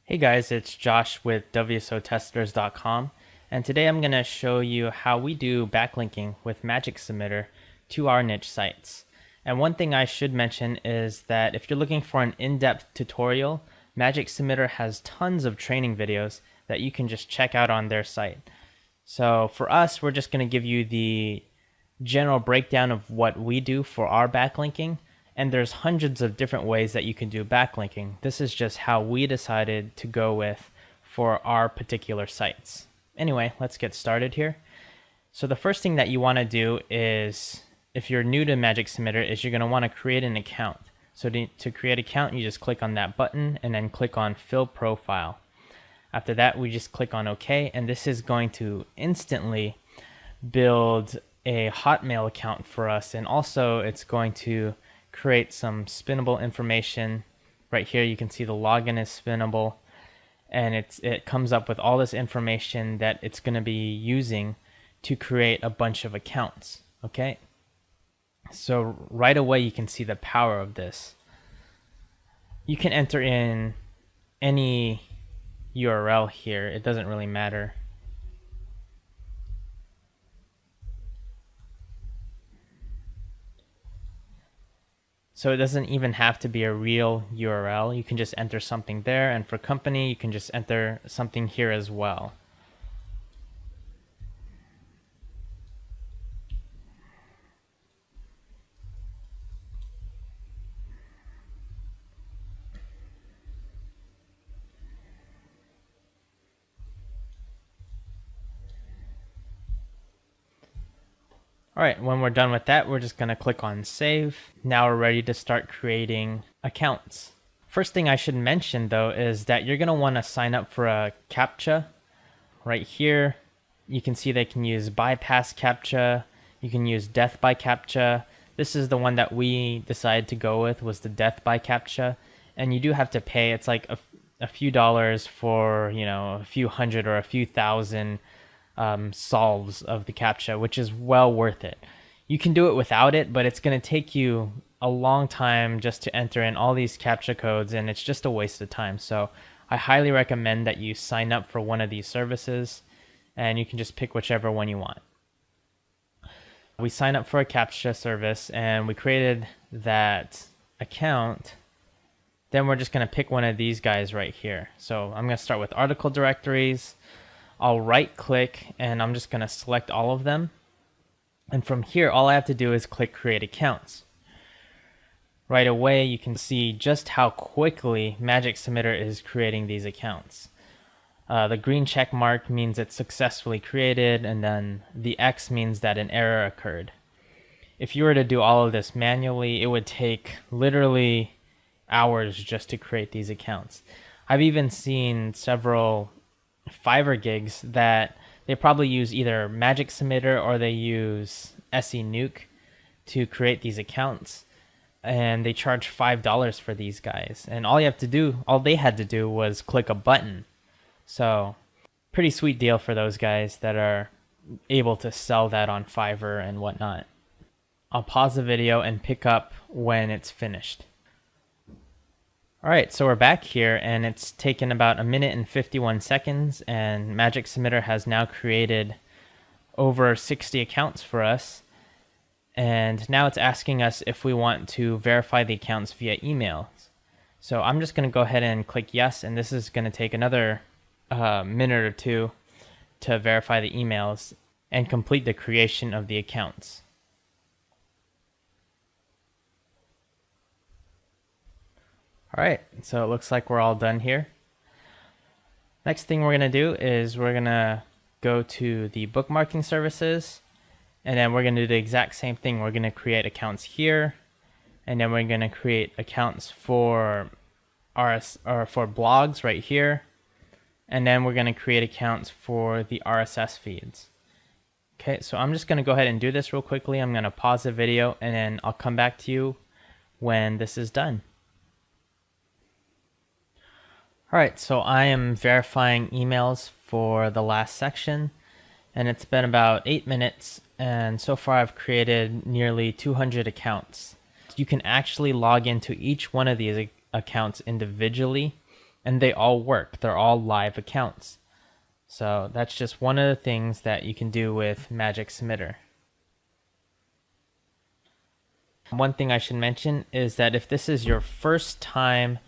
Hey guys, it's Josh with WSOtesters.com, and today I'm going to show you how we do backlinking with Magic Submitter to our niche sites. And one thing I should mention is that if you're looking for an in-depth tutorial, Magic Submitter has tons of training videos that you can just check out on their site. So for us, we're just going to give you the general breakdown of what we do for our backlinking. And there's hundreds of different ways that you can do backlinking. This is just how we decided to go with for our particular sites. Anyway, let's get started here. So the first thing that you want to do is, if you're new to Magic Submitter, is you're going to want to create an account. So to create an account, you just click on that button and then click on Fill Profile. After that, we just click on OK, and this is going to instantly build a Hotmail account for us, and also it's going to create some spinnable information. Right here you can see the login is spinnable, and it comes up with all this information that it's going to be using to create a bunch of accounts. Okay, so right away you can see the power of this. You can enter in any URL here, it doesn't really matter. So it doesn't even have to be a real URL. You can just enter something there, and for company, you can just enter something here as well. Alright, when we're done with that, we're just going to click on Save. Now we're ready to start creating accounts. First thing I should mention though is that you're going to want to sign up for a CAPTCHA. Right here, you can see they can use Bypass CAPTCHA, you can use Death by CAPTCHA. This is the one that we decided to go with, was the Death by CAPTCHA. And you do have to pay, it's like a few dollars for, a few hundred or a few thousand solves of the CAPTCHA, which is well worth it. You can do it without it, but it's going to take you a long time just to enter in all these CAPTCHA codes, and it's just a waste of time. So I highly recommend that you sign up for one of these services, and you can just pick whichever one you want. We sign up for a CAPTCHA service, and we created that account. Then we're just going to pick one of these guys right here. So I'm going to start with article directories. I'll right click and I'm just going to select all of them. And from here, all I have to do is click Create Accounts. Right away, you can see just how quickly Magic Submitter is creating these accounts. The green check mark means it's successfully created, and then the X means that an error occurred. If you were to do all of this manually, it would take literally hours just to create these accounts. I've even seen several Fiverr gigs that they probably use either Magic Submitter or they use SE Nuke to create these accounts, and they charge $5 for these guys, and all they had to do was click a button. So pretty sweet deal for those guys that are able to sell that on Fiverr and whatnot. I'll pause the video and pick up when it's finished. Alright, so we're back here, and it's taken about 1 minute and 51 seconds, and Magic Submitter has now created over 60 accounts for us. And now it's asking us if we want to verify the accounts via email. So I'm just going to go ahead and click yes, and this is going to take another minute or two to verify the emails and complete the creation of the accounts. Alright, so it looks like we're all done here. Next thing we're going to do is we're going to go to the bookmarking services, and then we're going to do the exact same thing. We're going to create accounts here, and then we're going to create accounts for for blogs right here, and then we're going to create accounts for the RSS feeds. Okay, so I'm just going to go ahead and do this real quickly. I'm going to pause the video, and then I'll come back to you when this is done. Alright, so I am verifying emails for the last section, and it's been about 8 minutes, and so far I've created nearly 200 accounts. You can actually log into each one of these accounts individually, and they all work. They're all live accounts. So that's just one of the things that you can do with Magic Submitter. One thing I should mention is that if this is your first time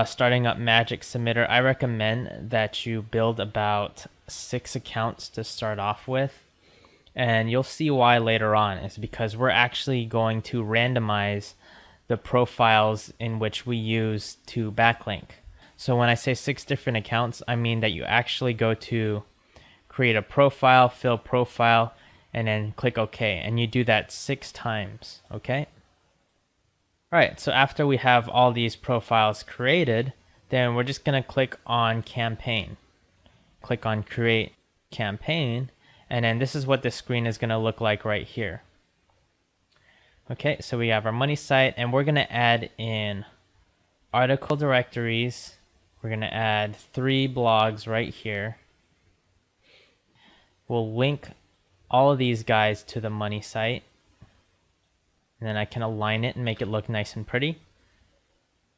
starting up Magic Submitter, I recommend that you build about 6 accounts to start off with. And you'll see why later on. It's because we're actually going to randomize the profiles in which we use to backlink. So when I say 6 different accounts, I mean that you actually go to create a profile, fill profile, and then click OK. And you do that 6 times, okay? All right, so after we have all these profiles created, then we're just gonna click on campaign. Click on create campaign, and then this is what the screen is gonna look like right here. Okay, so we have our money site, and we're gonna add in article directories. We're gonna add 3 blogs right here. We'll link all of these guys to the money site. And then I can align it and make it look nice and pretty.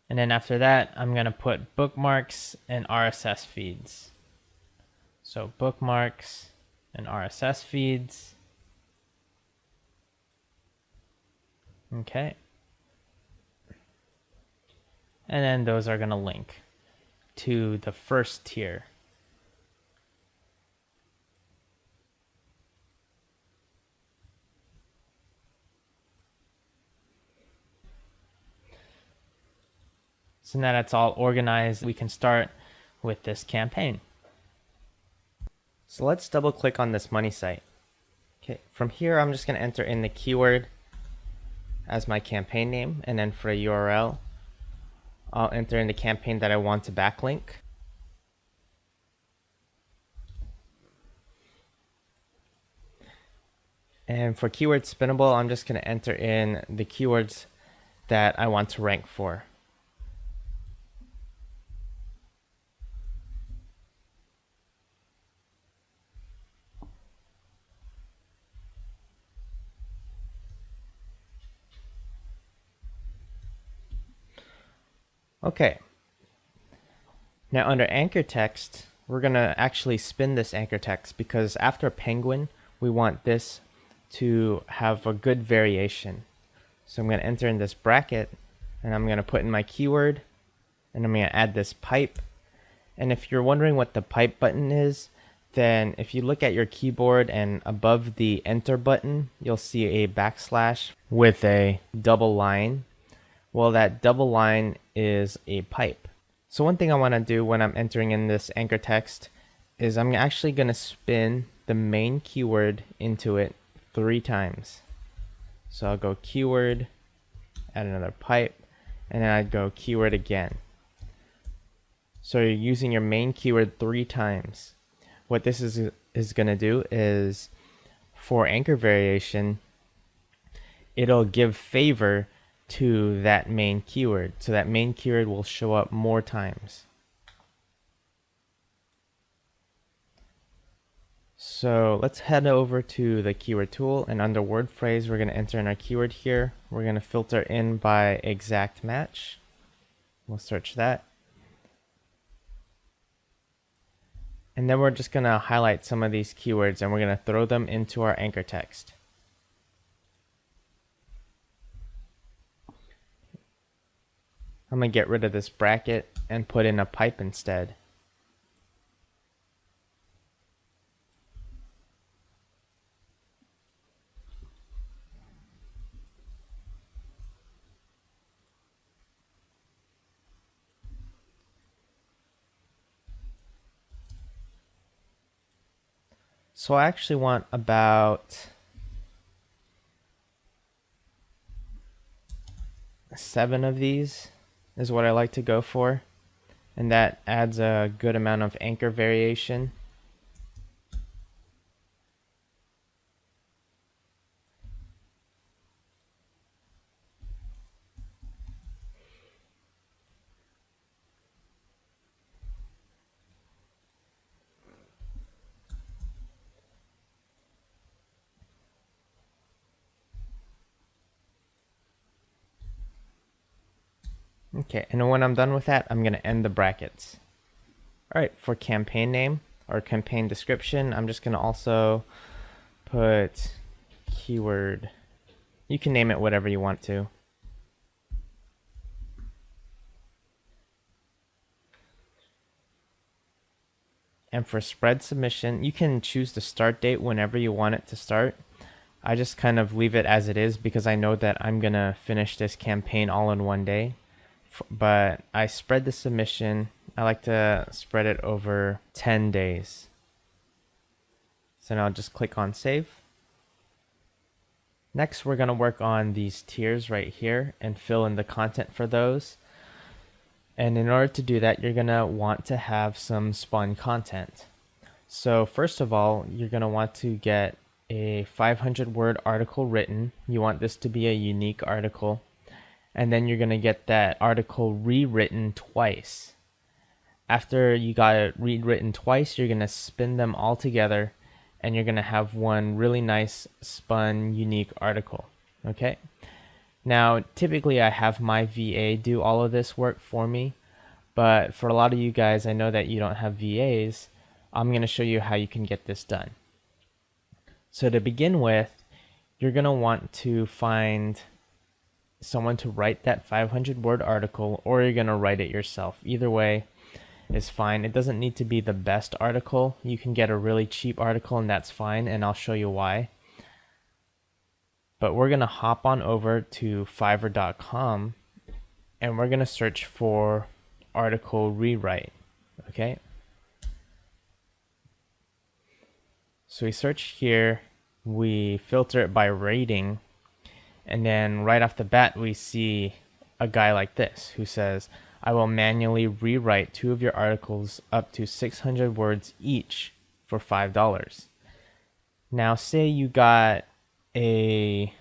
And then after that, I'm going to put bookmarks and RSS feeds. So bookmarks and RSS feeds. Okay. And then those are going to link to the first tier. So now that's all organized, we can start with this campaign. So let's double click on this money site. Okay, from here I'm just going to enter in the keyword as my campaign name, and then for a URL I'll enter in the campaign that I want to backlink. And for keyword spinnable, I'm just going to enter in the keywords that I want to rank for. Okay. Now under anchor text, we're going to actually spin this anchor text, because after penguin, we want this to have a good variation. So I'm going to enter in this bracket, and I'm going to put in my keyword, and I'm going to add this pipe. And if you're wondering what the pipe button is, then if you look at your keyboard and above the enter button, you'll see a backslash with a double line. Well, that double line is a pipe. So one thing I want to do when I'm entering in this anchor text is I'm actually going to spin the main keyword into it 3 times. So I'll go keyword, add another pipe, and then I'd go keyword again. So you're using your main keyword 3 times. What this is going to do is, for anchor variation, it'll give favor to that main keyword. So that main keyword will show up more times. So let's head over to the keyword tool, and under word phrase, we're going to enter in our keyword here. We're going to filter in by exact match. We'll search that. And then we're just going to highlight some of these keywords, and we're going to throw them into our anchor text. I'm going to get rid of this bracket and put in a pipe instead. So I actually want about 7 of these is what I like to go for, and that adds a good amount of anchor variation. Okay, and when I'm done with that, I'm going to end the brackets. All right, for campaign name or campaign description, I'm just going to also put keyword. You can name it whatever you want to. And for spread submission, you can choose the start date whenever you want it to start. I just kind of leave it as it is because I know that I'm going to finish this campaign all in one day. But I spread the submission. I like to spread it over 10 days. So now I'll just click on save. Next, we're going to work on these tiers right here and fill in the content for those. And in order to do that, you're going to want to have some spun content. So first of all, you're going to want to get a 500 word article written. You want this to be a unique article. And then you're going to get that article rewritten twice. After you got it rewritten twice, you're going to spin them all together and you're going to have one really nice spun unique article. Okay. Now, typically I have my VA do all of this work for me, but for a lot of you guys, I know that you don't have VAs. I'm going to show you how you can get this done. So to begin with, you're going to want to find someone to write that 500 word article, or you're going to write it yourself. Either way is fine. It doesn't need to be the best article. You can get a really cheap article and that's fine, and I'll show you why. But we're going to hop on over to fiverr.com and we're going to search for article rewrite. Okay. So we search here, we filter it by rating, and then right off the bat we see a guy like this who says, I will manually rewrite 2 of your articles up to 600 words each for $5. Now say you got a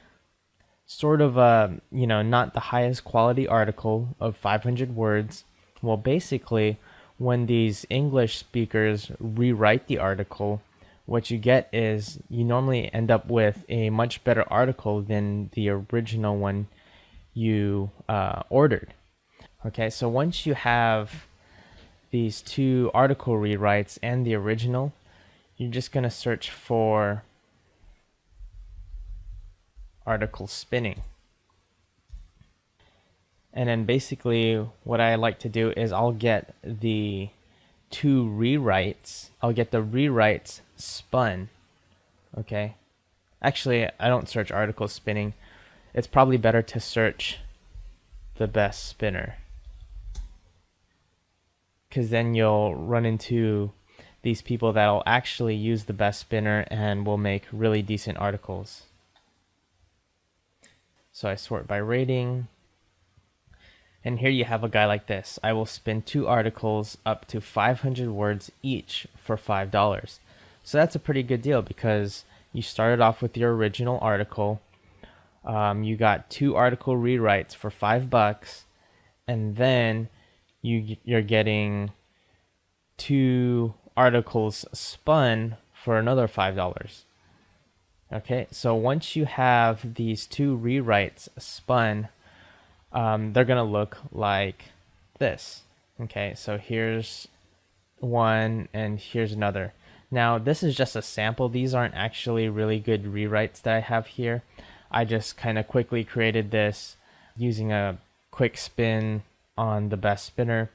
sort of a, not the highest quality article of 500 words. Well, basically, when these English speakers rewrite the article, what you get is you normally end up with a much better article than the original one you ordered. Okay, so once you have these 2 article rewrites and the original, you're just going to search for article spinning. And then basically what I like to do is I'll get the 2 rewrites. I'll get the rewrites spun. Okay. Actually, I don't search article spinning. It's probably better to search the best spinner, because then you'll run into these people that'll actually use the best spinner and will make really decent articles. So I sort by rating. And here you have a guy like this. I will spin 2 articles up to 500 words each for $5. So that's a pretty good deal because you started off with your original article. You got 2 article rewrites for $5, and then you're getting 2 articles spun for another $5. Okay, so once you have these 2 rewrites spun, they're gonna look like this. Okay, so here's one and here's another. Now this is just a sample. These aren't actually really good rewrites that I have here. I just kind of quickly created this using a quick spin on the best spinner,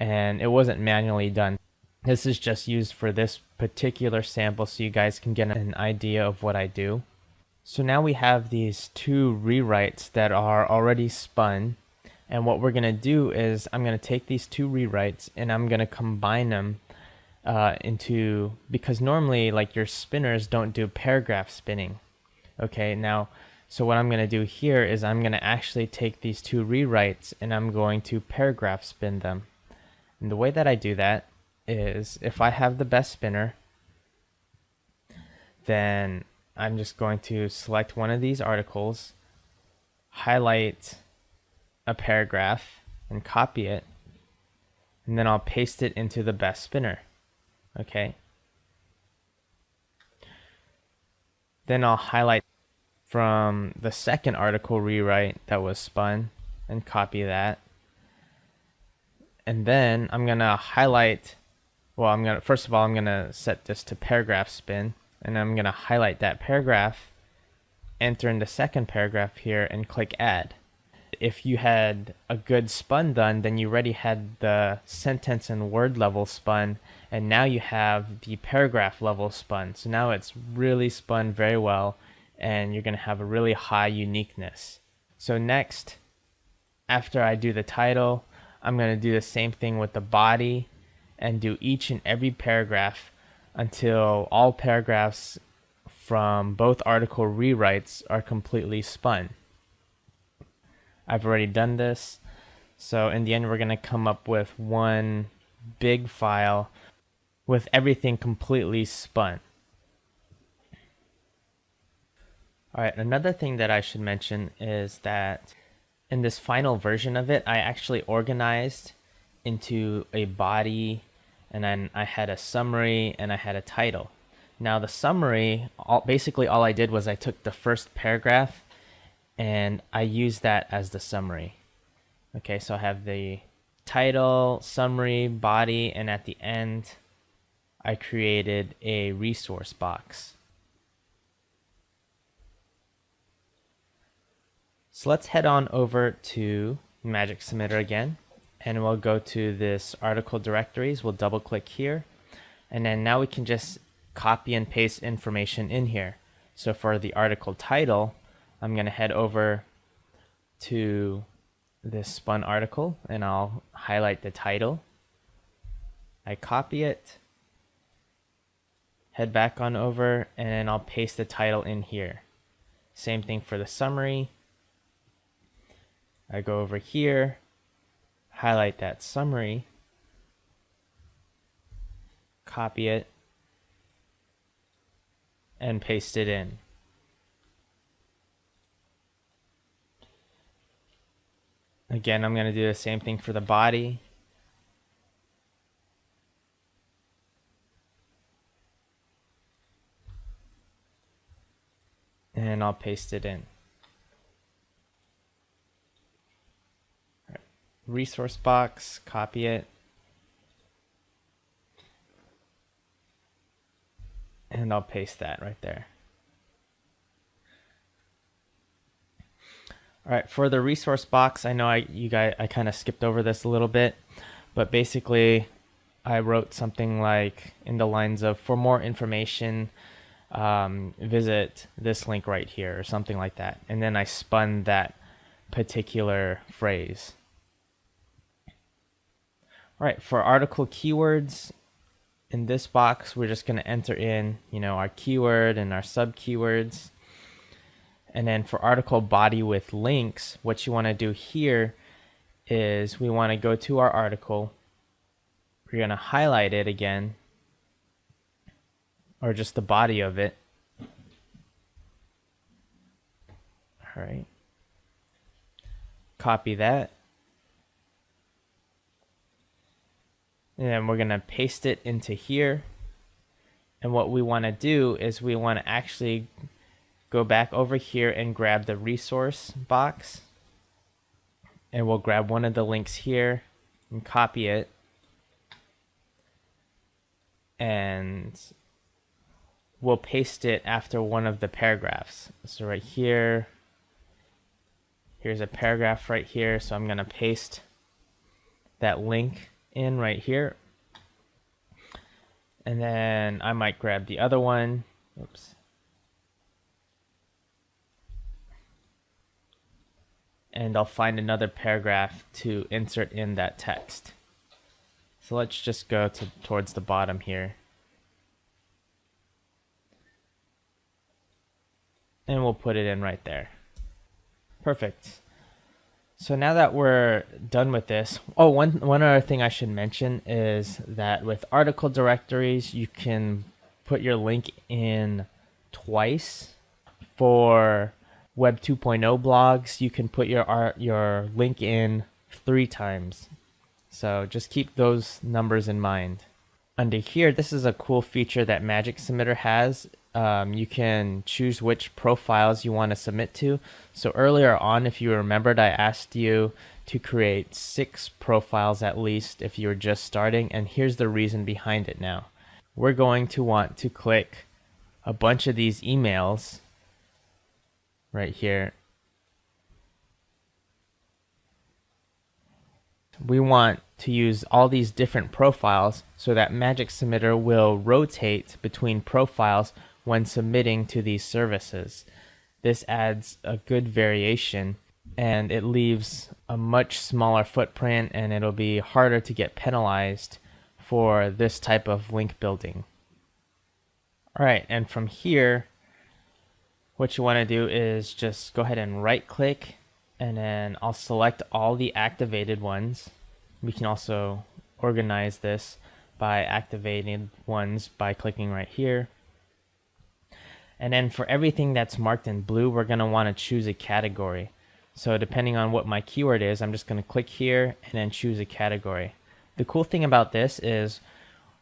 and it wasn't manually done. This is just used for this particular sample so you guys can get an idea of what I do. So now we have these 2 rewrites that are already spun, and what we're going to do is I'm going to take these 2 rewrites and I'm going to combine them because normally like your spinners don't do paragraph spinning. Okay, now so what I'm going to do here is I'm going to actually take these 2 rewrites and I'm going to paragraph spin them. And the way that I do that is if I have the best spinner, then I'm just going to select one of these articles, highlight a paragraph and copy it, and then I'll paste it into the best spinner. Okay. Then I'll highlight from the second article rewrite that was spun and copy that. And then I'm gonna highlight, well, first of all, I'm gonna set this to paragraph spin, and I'm gonna highlight that paragraph, enter in the second paragraph here, and click add. If you had a good spun done, then you already had the sentence and word level spun, and now you have the paragraph level spun. So now it's really spun very well, and you're gonna have a really high uniqueness. So next, after I do the title, I'm gonna do the same thing with the body and do each and every paragraph until all paragraphs from both article rewrites are completely spun. I've already done this. So in the end, we're going to come up with one big file with everything completely spun. All right, another thing that I should mention is that in this final version of it, I actually organized into a body, and then I had a summary and I had a title. Now the summary, basically all I did was I took the first paragraph and I use that as the summary. Okay, so I have the title, summary, body, and at the end, I created a resource box. So let's head on over to Magic Submitter again, and we'll go to this article directories. We'll double click here, and then now we can just copy and paste information in here. So for the article title, I'm going to head over to this spun article and I'll highlight the title. I copy it, head back on over, and I'll paste the title in here. Same thing for the summary. I go over here, highlight that summary, copy it, and paste it in. Again, I'm going to do the same thing for the body. And I'll paste it in. Right. Resource box, copy it. And I'll paste that right there. All right, for the resource box, I know I kind of skipped over this a little bit, but basically I wrote something like in the lines of, for more information, visit this link right here, or something like that. And then I spun that particular phrase. All right, for article keywords, in this box, we're just going to enter in, our keyword and our sub keywords. And then for article body with links, what you want to do here is we want to go to our article. We're going to highlight it again, or just the body of it. All right. Copy that. And then we're going to paste it into here. And what we want to do is we want to actually go back over here and grab the resource box. And we'll grab one of the links here and copy it. And we'll paste it after one of the paragraphs. So right here, here's a paragraph right here. So I'm going to paste that link in right here. And then I might grab the other one. Oops. And I'll find another paragraph to insert in that text. So let's just go towards the bottom here. And we'll put it in right there. Perfect. So now that we're done with this, one other thing I should mention is that with article directories, you can put your link in twice. For Web 2.0 blogs, you can put your link in 3 times. So just keep those numbers in mind. Under here, this is a cool feature that Magic Submitter has. You can choose which profiles you want to submit to. So earlier on, if you remembered, I asked you to create 6 profiles at least if you're just starting, and here's the reason behind it now. We're going to want to click a bunch of these emails right here. We want to use all these different profiles so that Magic Submitter will rotate between profiles when submitting to these services. This adds a good variation and it leaves a much smaller footprint, and it'll be harder to get penalized for this type of link building. Alright, and from here, what you want to do is just go ahead and right click, and then I'll select all the activated ones. We can also organize this by activated ones by clicking right here. And then for everything that's marked in blue, we're going to want to choose a category. So depending on what my keyword is, I'm just going to click here and then choose a category. The cool thing about this is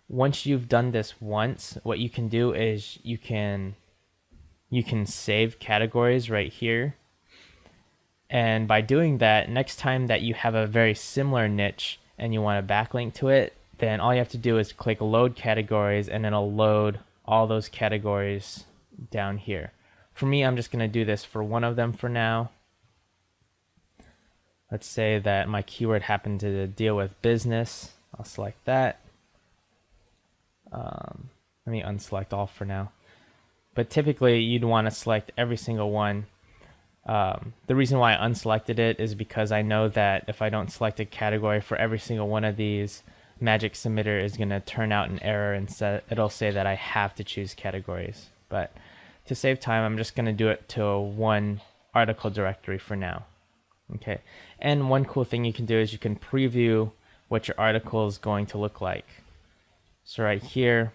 once you've done this once, what you can do is you can save categories right here. And by doing that, next time that you have a very similar niche and you want to backlink to it, then all you have to do is click load categories, and it'll load all those categories down here. For me, I'm just going to do this for one of them for now. Let's say that my keyword happened to deal with business. I'll select that. Let me unselect all for now. But typically, you'd want to select every single one. The reason why I unselected it is because I know that if I don't select a category for every single one of these, Magic Submitter is going to turn out an error and it'll say that I have to choose categories. But to save time, I'm just going to do it to one article directory for now. Okay, and one cool thing you can do is you can preview what your article is going to look like. So right here,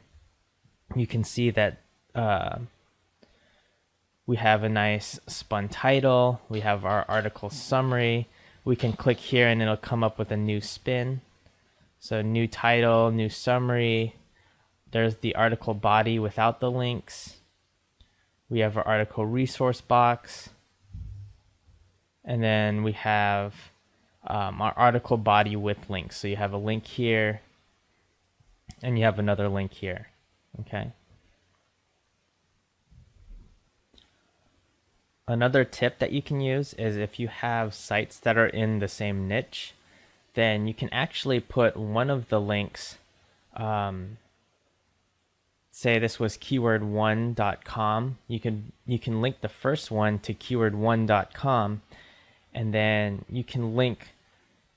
you can see that we have a nice spun title. We have our article summary. We can click here and it'll come up with a new spin. So new title, new summary. There's the article body without the links. We have our article resource box. And then we have our article body with links. So you have a link here and you have another link here. Okay. Another tip that you can use is if you have sites that are in the same niche, then you can actually put one of the links, say this was keyword1.com, you can link the first one to keyword1.com, and then you can link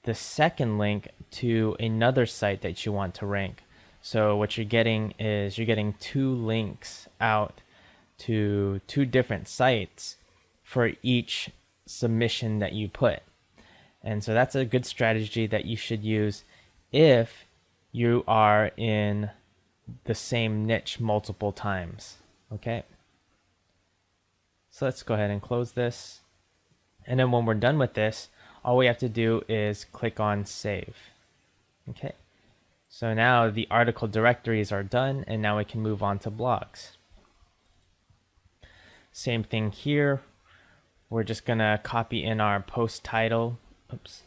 the second link to another site that you want to rank. So what you're getting is you're getting 2 links out to 2 different sites for each submission that you put. And so that's a good strategy that you should use if you are in the same niche multiple times. Okay. So let's go ahead and close this. And then when we're done with this, all we have to do is click on save. Okay. So now the article directories are done, and now we can move on to blogs. Same thing here. We're just gonna copy in our post title. Oops.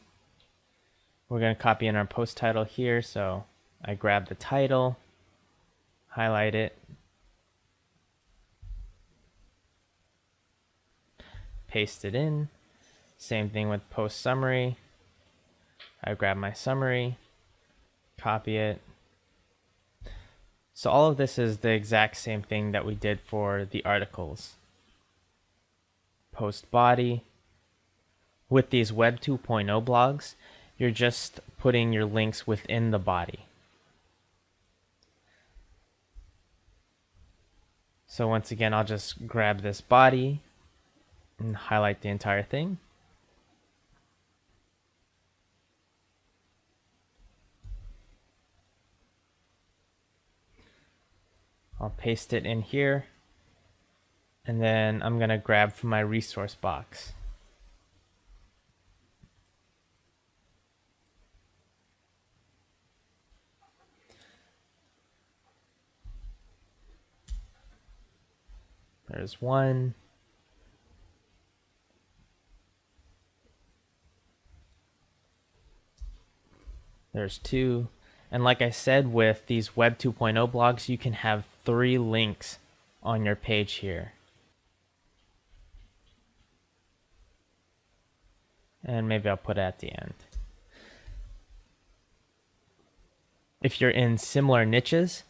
We're gonna copy in our post title here. So I grab the title, highlight it, paste it in. Same thing with post summary. I grab my summary, copy it. So all of this is the exact same thing that we did for the articles. Post body. With these Web 2.0 blogs, you're just putting your links within the body. So once again, I'll just grab this body and highlight the entire thing. I'll paste it in here, and then I'm going to grab from my resource box. There's one. There's 2. And like I said, with these Web 2.0 blogs, you can have 3 links on your page here. And maybe I'll put it at the end. If you're in similar niches,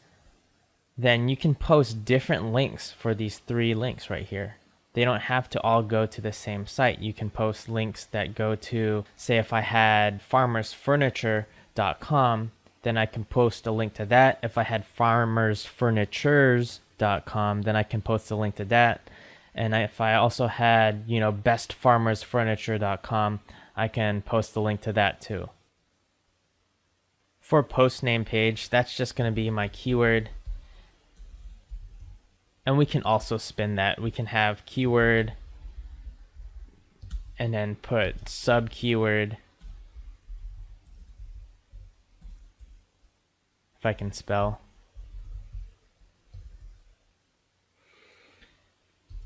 then you can post different links for these 3 links right here. They don't have to all go to the same site. You can post links that go to, say if I had farmersfurniture.com, then I can post a link to that. If I had farmersfurnitures.com, then I can post a link to that. And if I also had, bestfarmersfurniture.com, I can post the link to that too. For post name page, that's just going to be my keyword. And we can also spin that. We can have keyword and then put sub keyword. If I can spell.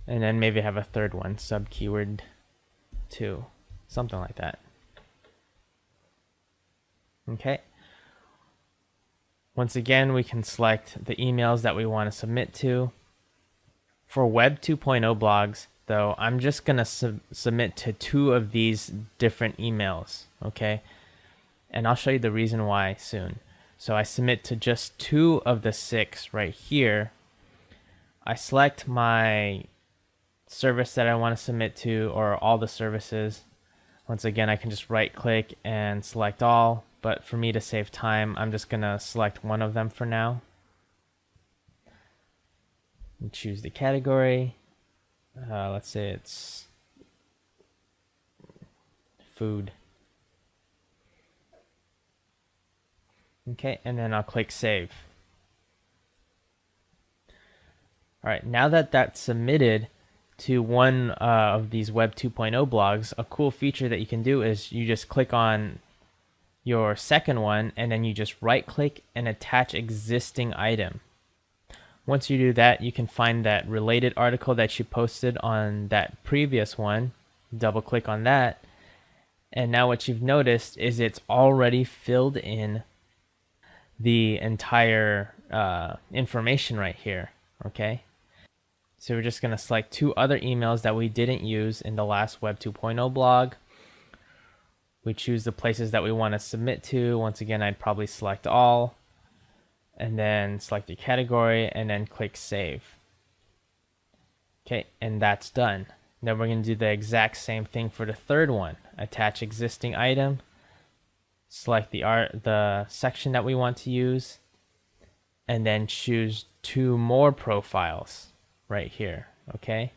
And then maybe have a third one, sub keyword 2, something like that. Okay. Once again, we can select the emails that we want to submit to. For Web 2.0 blogs, though, I'm just going to submit to 2 of these different emails, okay? And I'll show you the reason why soon. So I submit to just 2 of the 6 right here. I select my service that I want to submit to, or all the services. Once again, I can just right click and select all, but for me to save time, I'm just going to select one of them for now. And choose the category. Let's say it's food. Okay, and then I'll click save. All right, now that that's submitted to one of these Web 2.0 blogs, a cool feature that you can do is you just click on your second one and then you just right click and attach existing item. Once you do that, you can find that related article that you posted on that previous one, double click on that, and now what you've noticed is it's already filled in the entire information right here, okay? So we're just going to select 2 other emails that we didn't use in the last Web 2.0 blog. We choose the places that we want to submit to. Once again, I'd probably select all, and then select the category, and then click save. Okay, and that's done. Then we're going to do the exact same thing for the third one. Attach existing item, select the section that we want to use, and then choose 2 more profiles right here, okay?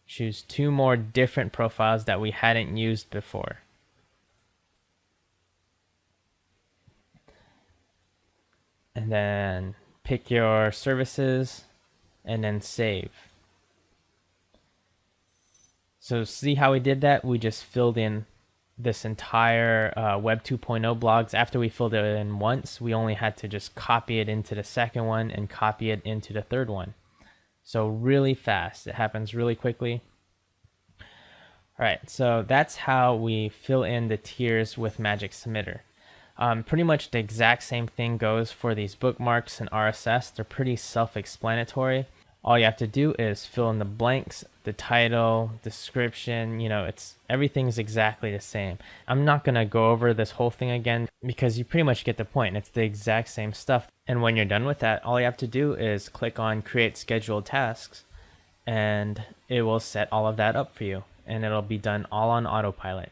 Choose 2 more different profiles that we hadn't used before. And then pick your services and then save. So see how we did that? We just filled in this entire Web 2.0 blogs. After we filled it in once, we only had to just copy it into the second one and copy it into the third one. So really fast. It happens really quickly. All right, so that's how we fill in the tiers with Magic Submitter. Pretty much the exact same thing goes for these bookmarks and RSS. They're pretty self-explanatory. All you have to do is fill in the blanks, the title, description, everything's exactly the same. I'm not going to go over this whole thing again because you pretty much get the point. It's the exact same stuff. And when you're done with that, all you have to do is click on create scheduled tasks and it will set all of that up for you and it'll be done all on autopilot.